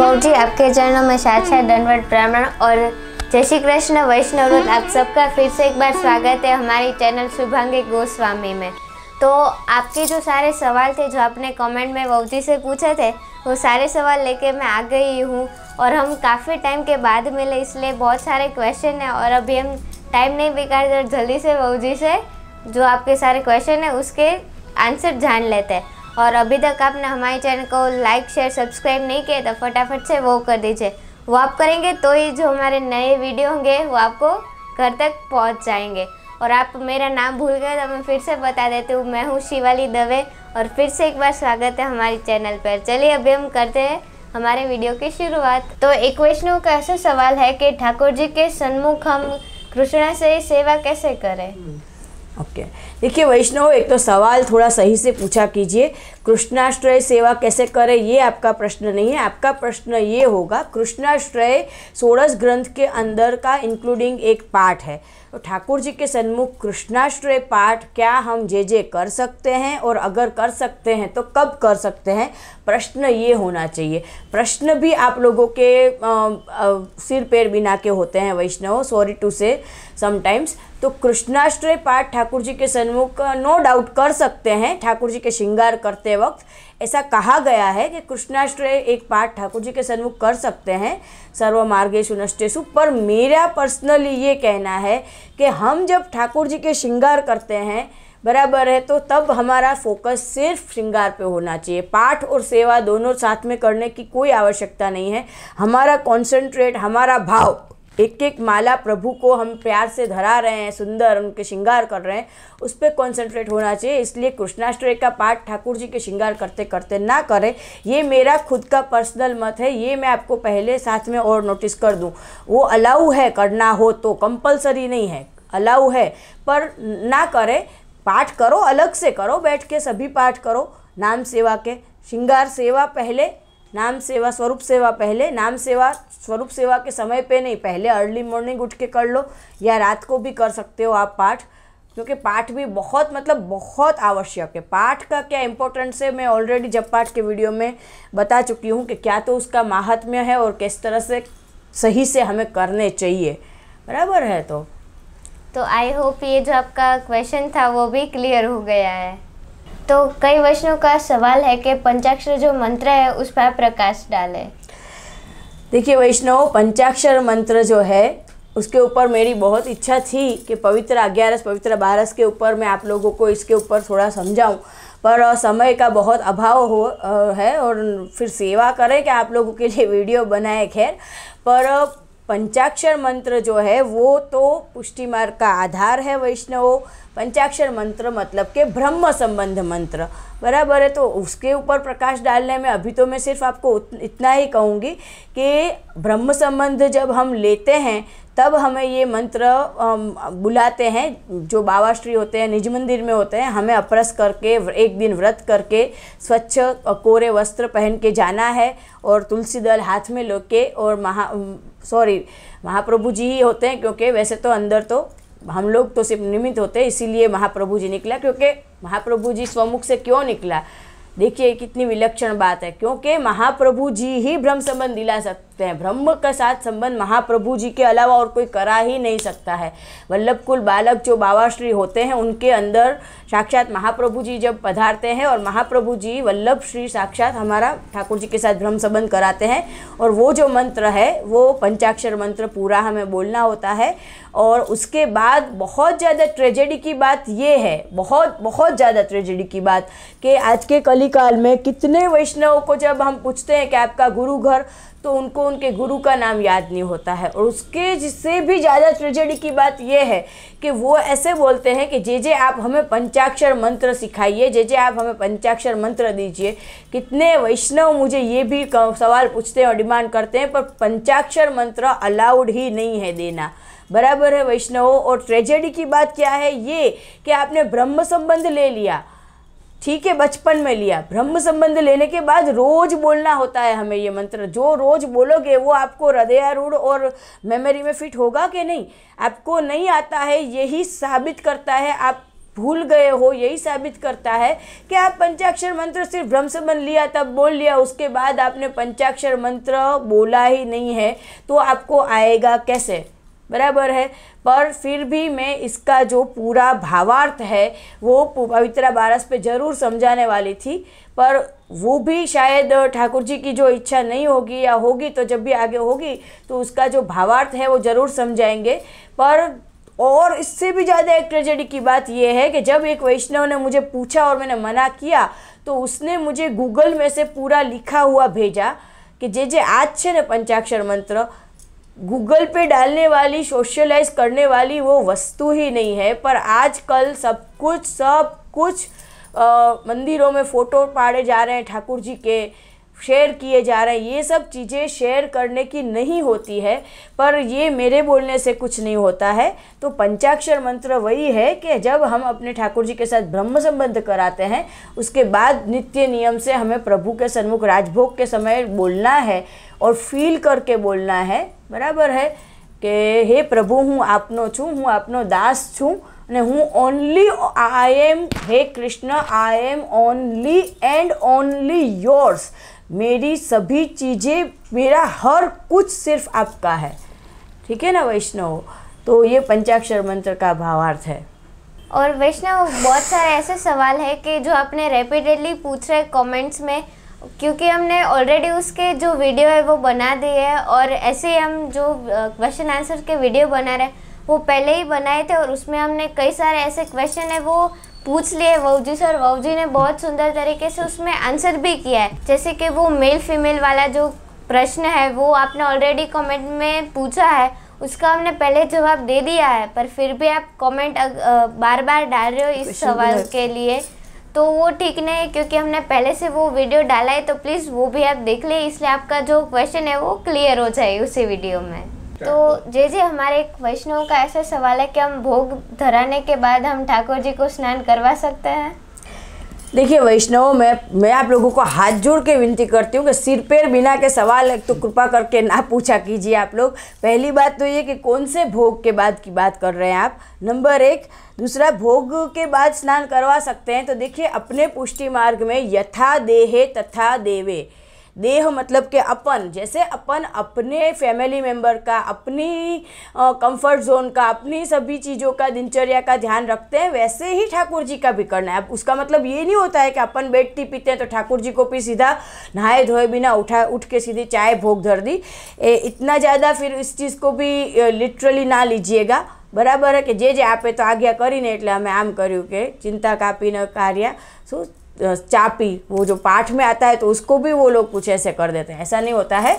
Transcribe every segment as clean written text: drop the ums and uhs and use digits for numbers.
बहू जी, आपके चरणों में साक्षात दंडवत प्रणाम और जय श्री कृष्ण वैष्णव। आप सबका फिर से एक बार स्वागत है हमारी चैनल शुभांगी गोस्वामी में। तो आपके जो सारे सवाल थे जो आपने कमेंट में बहू जी से पूछे थे, वो सारे सवाल लेके मैं आ गई हूँ और हम काफ़ी टाइम के बाद मिले, इसलिए बहुत सारे क्वेश्चन हैं और अभी हम टाइम नहीं बिगाड़ते और जल्दी से बहू जी से जो आपके सारे क्वेश्चन हैं उसके आंसर जान लेते हैं। और अभी तक आपने हमारे चैनल को लाइक शेयर सब्सक्राइब नहीं किया तो फटाफट से वो कर दीजिए। वो आप करेंगे तो ही जो हमारे नए वीडियो होंगे वो आपको घर तक पहुंच जाएंगे। और आप मेरा नाम भूल गए तो मैं फिर से बता देती हूँ, मैं हूँ शिवाली दवे और फिर से एक बार स्वागत है हमारी चैनल पर। चलिए अभी हम करते हैं हमारे वीडियो की शुरुआत। तो एक वैष्णव का ऐसा सवाल है कि ठाकुर जी के सन्मुख हम कृष्णा से सेवा कैसे करें? ओके देखिए वैष्णव, एक तो सवाल थोड़ा सही से पूछा कीजिए। कृष्णाश्रय सेवा कैसे करें ये आपका प्रश्न नहीं है। आपका प्रश्न ये होगा, कृष्णाश्रय 16 ग्रंथ के अंदर का इंक्लूडिंग एक पाठ है, तो ठाकुर जी के सन्मुख कृष्णाश्रय पाठ क्या हम जे कर सकते हैं और अगर कर सकते हैं तो कब कर सकते हैं, प्रश्न ये होना चाहिए। प्रश्न भी आप लोगों के सिर पैर बिना के होते हैं वैष्णव, सॉरी टू से समटाइम्स। तो कृष्णाश्रय पाठ ठाकुर जी के सन्मुख नो डाउट कर सकते हैं ठाकुर जी के श्रृंगार करते वक्त। ऐसा कहा गया है कि कृष्णाश्रय एक पाठ ठाकुर जी के सन्मुख कर सकते हैं सर्व मार्गेषु नष्टेषु। पर मेरा पर्सनली ये कहना है कि हम जब ठाकुर जी के श्रृंगार करते हैं, बराबर है, तो तब हमारा फोकस सिर्फ श्रृंगार पे होना चाहिए। पाठ और सेवा दोनों साथ में करने की कोई आवश्यकता नहीं है। हमारा कॉन्सेंट्रेट, हमारा भाव, एक एक माला प्रभु को हम प्यार से धरा रहे हैं, सुंदर उनके श्रृंगार कर रहे हैं, उस पर कॉन्सेंट्रेट होना चाहिए। इसलिए कृष्णाष्टमी का पाठ ठाकुर जी के श्रृंगार करते करते ना करें, ये मेरा खुद का पर्सनल मत है। ये मैं आपको पहले साथ में और नोटिस कर दूं, वो अलाउ है, करना हो तो, कंपलसरी नहीं है, अलाउ है, पर ना करें। पाठ करो, अलग से करो, बैठ के सभी पाठ करो। नाम सेवा के श्रृंगार सेवा पहले, नाम सेवा स्वरूप सेवा पहले। नाम सेवा स्वरूप सेवा के समय पे नहीं, पहले अर्ली मॉर्निंग उठ के कर लो या रात को भी कर सकते हो आप पाठ, क्योंकि पाठ भी बहुत आवश्यक है। पाठ का क्या इम्पोर्टेंस है मैं ऑलरेडी जप पाठ के वीडियो में बता चुकी हूँ कि क्या तो उसका महात्म्य है और किस तरह से सही से हमें करने चाहिए, बराबर है। तो आई होप ये जो आपका क्वेश्चन था वो भी क्लियर हो गया है। तो कई वैष्णव का सवाल है कि पंचाक्षर जो मंत्र है उस पर प्रकाश डालें। देखिए वैष्णव, पंचाक्षर मंत्र जो है उसके ऊपर मेरी बहुत इच्छा थी कि पवित्र 11 पवित्र 12 के ऊपर मैं आप लोगों को इसके ऊपर थोड़ा समझाऊं, पर समय का बहुत अभाव है और फिर सेवा करें कि आप लोगों के लिए वीडियो बनाए। खैर, पर पंचाक्षर मंत्र जो है वो तो पुष्टि मार्ग का आधार है वैष्णव। पंचाक्षर मंत्र मतलब के ब्रह्म संबंध मंत्र, बराबर है। तो उसके ऊपर प्रकाश डालने में अभी तो मैं सिर्फ आपको इतना ही कहूँगी कि ब्रह्म संबंध जब हम लेते हैं तब हमें ये मंत्र बुलाते हैं। जो बाबाश्री होते हैं, निज मंदिर में होते हैं, हमें अपरस करके एक दिन व्रत करके स्वच्छ कोरे वस्त्र पहन के जाना है और तुलसी दल हाथ में लेके, और महाप्रभु जी ही होते हैं, क्योंकि वैसे तो अंदर तो हम लोग तो सिर्फ निमित्त होते हैं, इसीलिए महाप्रभु जी निकला। क्योंकि महाप्रभु जी स्वमुख से क्यों निकला, देखिए कितनी विलक्षण बात है, क्योंकि महाप्रभु जी ही ब्रह्म संबंध दिला सकते हैं। ब्रह्म के साथ संबंध महाप्रभु जी के अलावा और कोई करा ही नहीं सकता है। वल्लभ कुल बालक जो बाबाश्री होते हैं उनके अंदर साक्षात महाप्रभु जी जब पधारते हैं और महाप्रभु जी वल्लभ श्री साक्षात हमारा ठाकुर जी के साथ ब्रह्म संबंध कराते हैं, और वो जो मंत्र है वो पंचाक्षर मंत्र पूरा हमें बोलना होता है। और उसके बाद बहुत ज़्यादा ट्रेजेडी की बात ये है, बहुत ज़्यादा ट्रेजेडी की बात, कि आज के कलिकाल में कितने वैष्णव को जब हम पूछते हैं कि आपका गुरु घर, तो उनको उनके गुरु का नाम याद नहीं होता है। और उसके जिससे भी ज़्यादा ट्रेजेडी की बात यह है कि वो ऐसे बोलते हैं कि जे आप हमें पंचाक्षर मंत्र सिखाइए, जे आप हमें पंचाक्षर मंत्र दीजिए। कितने वैष्णव मुझे ये भी सवाल पूछते हैं और डिमांड करते हैं, पर पंचाक्षर मंत्र अलाउड ही नहीं है देना, बराबर है वैष्णव। और ट्रेजेडी की बात क्या है ये कि आपने ब्रह्म संबंध ले लिया, ठीक है, बचपन में लिया, ब्रह्म संबंध लेने के बाद रोज बोलना होता है हमें ये मंत्र। जो रोज बोलोगे वो आपको हृदयारूढ़ और मेमोरी में फिट होगा कि नहीं, आपको नहीं आता है, यही साबित करता है आप भूल गए हो, यही साबित करता है कि आप पंचाक्षर मंत्र सिर्फ ब्रह्म संबंध लिया तब बोल लिया, उसके बाद आपने पंचाक्षर मंत्र बोला ही नहीं है, तो आपको आएगा कैसे, बराबर है। पर फिर भी मैं इसका जो पूरा भावार्थ है वो पवित्रा बारस पे ज़रूर समझाने वाली थी, पर वो भी शायद ठाकुर जी की जो इच्छा नहीं होगी या होगी तो जब भी आगे होगी तो उसका जो भावार्थ है वो ज़रूर समझाएंगे। पर और इससे भी ज़्यादा एक ट्रेजेडी की बात यह है कि जब एक वैष्णव ने मुझे पूछा और मैंने मना किया तो उसने मुझे गूगल में से पूरा लिखा हुआ भेजा कि जे आज छे ने पंचाक्षर मंत्र गूगल पे डालने वाली, सोशलाइज करने वाली वो वस्तु ही नहीं है। पर आजकल सब कुछ मंदिरों में फ़ोटो पाड़े जा रहे हैं ठाकुर जी के, शेयर किए जा रहे हैं। ये सब चीज़ें शेयर करने की नहीं होती है, पर ये मेरे बोलने से कुछ नहीं होता है। तो पंचाक्षर मंत्र वही है कि जब हम अपने ठाकुर जी के साथ ब्रह्म संबंध कराते हैं उसके बाद नित्य नियम से हमें प्रभु के सन्मुख राजभोग के समय बोलना है और फील करके बोलना है, बराबर है कि हे प्रभु हूँ आपनो छूँ, हूँ आपनो दास छूँ અને હું ઓનલી આઈ એમ હે Krishna I am only and only yours, मेरी सभी चीज़ें, मेरा हर कुछ सिर्फ आपका है। ठीक है ना वैष्णव, तो ये पंचाक्षर मंत्र का भावार्थ है। और वैष्णव बहुत सारे ऐसे सवाल है कि जो आपने रेपिटेडली पूछ रहे कमेंट्स में, क्योंकि हमने ऑलरेडी उसके जो वीडियो है वो बना दी है और ऐसे हम जो क्वेश्चन आंसर के वीडियो बना रहे हैं वो पहले ही बनाए थे और उसमें हमने कई सारे ऐसे क्वेश्चन है वो पूछ लिए वहू से, और वहू जी ने बहुत सुंदर तरीके से उसमें आंसर भी किया है। जैसे कि वो मेल फीमेल वाला जो प्रश्न है वो आपने ऑलरेडी कमेंट में पूछा है, उसका हमने पहले जवाब दे दिया है, पर फिर भी आप कमेंट बार बार डाल रहे हो इस सवाल के लिए, तो वो ठीक नहीं है क्योंकि हमने पहले से वो वीडियो डाला है। तो प्लीज़ वो भी आप देख लें, इसलिए आपका जो क्वेश्चन है वो क्लियर हो जाए उसी वीडियो में। तो जे हमारे एक वैष्णव का ऐसा सवाल है कि हम भोग धराने के बाद हम ठाकुर जी को स्नान करवा सकते हैं। देखिए वैष्णव, मैं आप लोगों को हाथ जोड़ के विनती करती हूँ कि सिर पैर बिना के सवाल तो कृपा करके ना पूछा कीजिए आप लोग। पहली बात तो ये कि कौन से भोग के बाद की बात कर रहे हैं आप, नंबर एक। दूसरा, भोग के बाद स्नान करवा सकते हैं तो देखिए अपने पुष्टि मार्ग में यथा देहे तथा देवे, देह मतलब कि अपन, जैसे अपन अपने फैमिली मेम्बर का, अपनी कंफर्ट जोन का, अपनी सभी चीज़ों का, दिनचर्या का ध्यान रखते हैं, वैसे ही ठाकुर जी का भी करना है। अब उसका मतलब ये नहीं होता है कि अपन बैठती पीते हैं तो ठाकुर जी को भी सीधा नहाए धोए बिना उठ के सीधी चाय भोग धर दी। इतना ज़्यादा फिर इस चीज़ को भी लिटरली ना लीजिएगा, बराबर है कि जे आपे तो आज्ञा करीने એટલે અમે આમ કર્યું કે चिंता कापीने कार्य શું चापी, वो जो पाठ में आता है तो उसको भी वो लोग कुछ ऐसे कर देते हैं। ऐसा नहीं होता है।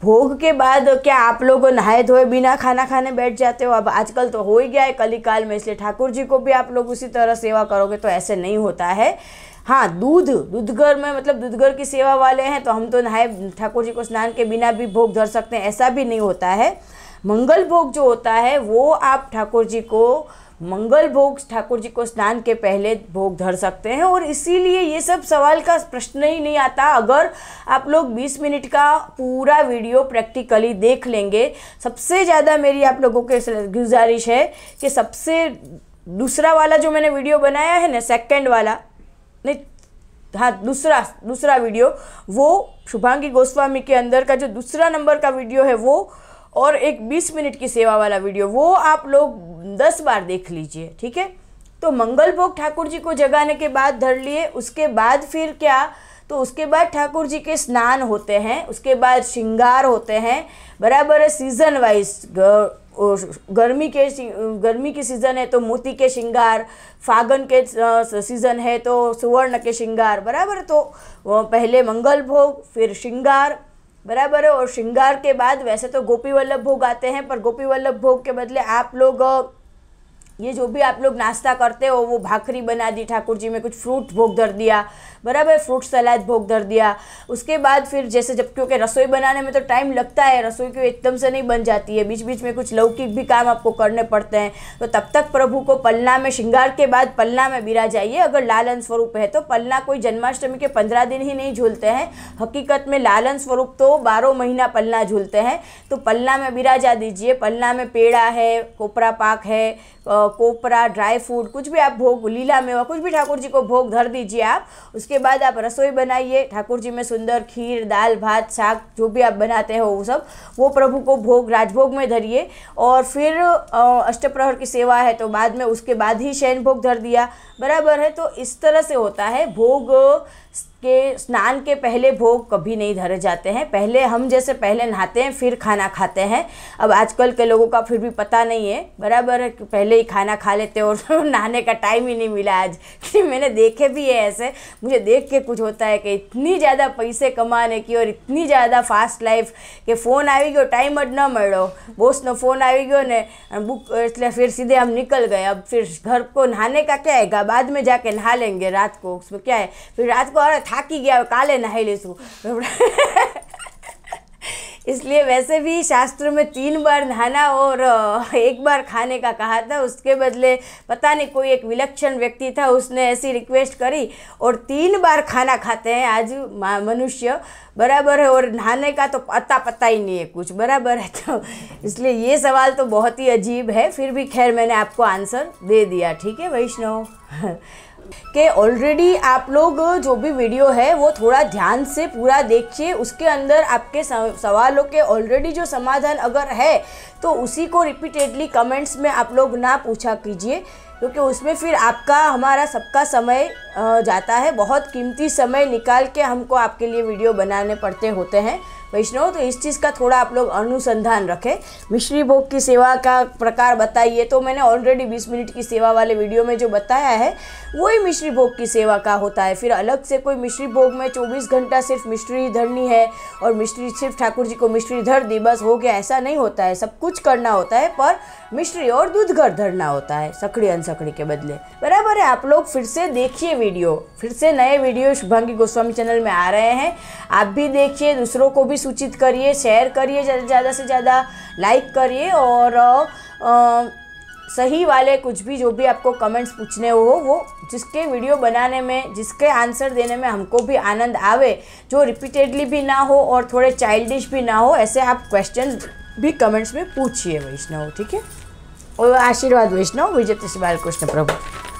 भोग के बाद क्या आप लोग नहाए धोए बिना खाना खाने बैठ जाते हो? अब आजकल तो हो ही गया है कलिकाल में, इसलिए ठाकुर जी को भी आप लोग उसी तरह सेवा करोगे तो ऐसे नहीं होता है। हाँ, दूधघर में मतलब दूधघर की सेवा वाले हैं तो हम तो नहाए ठाकुर जी को स्नान के बिना भी भोग धर सकते हैं, ऐसा भी नहीं होता है। मंगल भोग जो होता है वो आप ठाकुर जी को मंगल भोग ठाकुर जी को स्नान के पहले भोग धर सकते हैं, और इसीलिए ये सब सवाल का प्रश्न ही नहीं आता अगर आप लोग 20 मिनट का पूरा वीडियो प्रैक्टिकली देख लेंगे। सबसे ज़्यादा मेरी आप लोगों के गुजारिश है कि सबसे दूसरा वाला जो मैंने वीडियो बनाया है ना, सेकंड वाला नहीं, हाँ दूसरा वीडियो, वो शुभांगी गोस्वामी के अंदर का जो दूसरा नंबर का वीडियो है वो, और एक 20 मिनट की सेवा वाला वीडियो, वो आप लोग 10 बार देख लीजिए, ठीक है। तो मंगल भोग ठाकुर जी को जगाने के बाद धर लिए, उसके बाद फिर क्या, तो उसके बाद ठाकुर जी के स्नान होते हैं, उसके बाद श्रृंगार होते हैं, बराबर है। सीज़न वाइज गर्मी की सीज़न है तो मोती के श्रृंगार, फागन के सीज़न है तो सुवर्ण के श्रृंगार, बराबर। तो पहले मंगल भोग फिर श्रृंगार, बराबर है। और श्रृंगार के बाद वैसे तो गोपी वल्लभ भोग आते हैं, पर गोपी वल्लभ भोग के बदले आप लोग ये जो भी आप लोग नाश्ता करते हो वो भाखरी बना दी ठाकुर जी में, कुछ फ्रूट भोग धर दिया, बराबर, फ्रूट सलाद भोग धर दिया। उसके बाद फिर जैसे जब क्योंकि रसोई बनाने में तो टाइम लगता है, रसोई क्यों एकदम से नहीं बन जाती है, बीच बीच में कुछ लौकिक भी काम आपको करने पड़ते हैं, तो तब तक प्रभु को पलना में, श्रृंगार के बाद पलना में बिरा जाइए। अगर लालन स्वरूप है तो पलना कोई जन्माष्टमी के 15 दिन ही नहीं झूलते हैं, हकीकत में लालन स्वरूप तो 12 महीना पलना झूलते हैं, तो पलना में बिराजा दीजिए। पलना में पेड़ा है, कोपरा पाक है, कोपरा, ड्राई फ्रूट, कुछ भी आप भोग, लीला मेवा, कुछ भी ठाकुर जी को भोग धर दीजिए आप। उसके बाद आप रसोई बनाइए, ठाकुर जी में सुंदर खीर, दाल, भात, साग जो भी आप बनाते हो वो सब, वो प्रभु को भोग, राजभोग में धरिए। और फिर अष्टप्रहर की सेवा है तो बाद में, उसके बाद ही शयन भोग धर दिया, बराबर है। तो इस तरह से होता है। भोग के स्नान के पहले भोग कभी नहीं धरे जाते हैं। पहले हम जैसे पहले नहाते हैं फिर खाना खाते हैं। अब आजकल के लोगों का फिर भी पता नहीं है, बराबर है, कि पहले ही खाना खा लेते हैं और नहाने का टाइम ही नहीं मिला आज। मैंने देखे भी है ऐसे, मुझे देख के कुछ होता है कि इतनी ज़्यादा पैसे कमाने की और इतनी ज़्यादा फास्ट लाइफ के फ़ोन આવી ગયો, टाइम જ ન મળ્યો, બોસનો फ़ोन આવી ગયો ने बुक, એટલે फिर सीधे हम निकल गए। अब फिर घर को नहाने का क्या है, बाद में जाके नहा लेंगे रात को, उसमें क्या है। फिर रात को अरे थाकी गया, काले नहाई लेसू। इसलिए वैसे भी शास्त्र में 3 बार नहाना और 1 बार खाने का कहा था। उसके बदले पता नहीं कोई एक विलक्षण व्यक्ति था, उसने ऐसी रिक्वेस्ट करी और 3 बार खाना खाते हैं आज मनुष्य, बराबर है। और नहाने का तो पता ही नहीं है कुछ, बराबर है। तो इसलिए ये सवाल तो बहुत ही अजीब है, फिर भी खैर मैंने आपको आंसर दे दिया, ठीक है वैष्णव। कि ऑलरेडी आप लोग जो भी वीडियो है वो थोड़ा ध्यान से पूरा देखिए। उसके अंदर आपके सवालों के ऑलरेडी जो समाधान अगर है तो उसी को रिपीटेडली कमेंट्स में आप लोग ना पूछा कीजिए, क्योंकि उसमें फिर आपका, हमारा सबका समय जाता है। बहुत कीमती समय निकाल के हमको आपके लिए वीडियो बनाने पड़ते होते हैं वैष्णव। तो इस चीज़ का थोड़ा आप लोग अनुसंधान रखें। मिश्री भोग की सेवा का प्रकार बताइए, तो मैंने ऑलरेडी 20 मिनट की सेवा वाले वीडियो में जो बताया है वही मिश्री भोग की सेवा का होता है। फिर अलग से कोई मिश्री भोग में 24 घंटा सिर्फ मिश्री धरनी है और मिश्री सिर्फ ठाकुर जी को मिश्री धर दी बस हो गया, ऐसा नहीं होता है। सब कुछ करना होता है, पर मिश्री और दूध घर धरना होता है, सकड़ी अनसकड़ी के बदले, बराबर है। आप लोग फिर से देखिए वीडियो, फिर से नए वीडियो शुभांगी गोस्वामी चैनल में आ रहे हैं, आप भी देखिए, दूसरों को भी सूचित करिए, शेयर करिए, ज़्यादा से ज़्यादा लाइक करिए। और सही वाले कुछ भी जो भी आपको कमेंट्स पूछने हो, वो जिसके वीडियो बनाने में, जिसके आंसर देने में हमको भी आनंद आवे, जो रिपीटेडली भी ना हो और थोड़े चाइल्डिश भी ना हो, ऐसे आप क्वेश्चन भी कमेंट्स में पूछिए वैष्णव, ठीक है। और आशीर्वाद वैष्णव, विजय श्री बालकृष्ण प्रभु।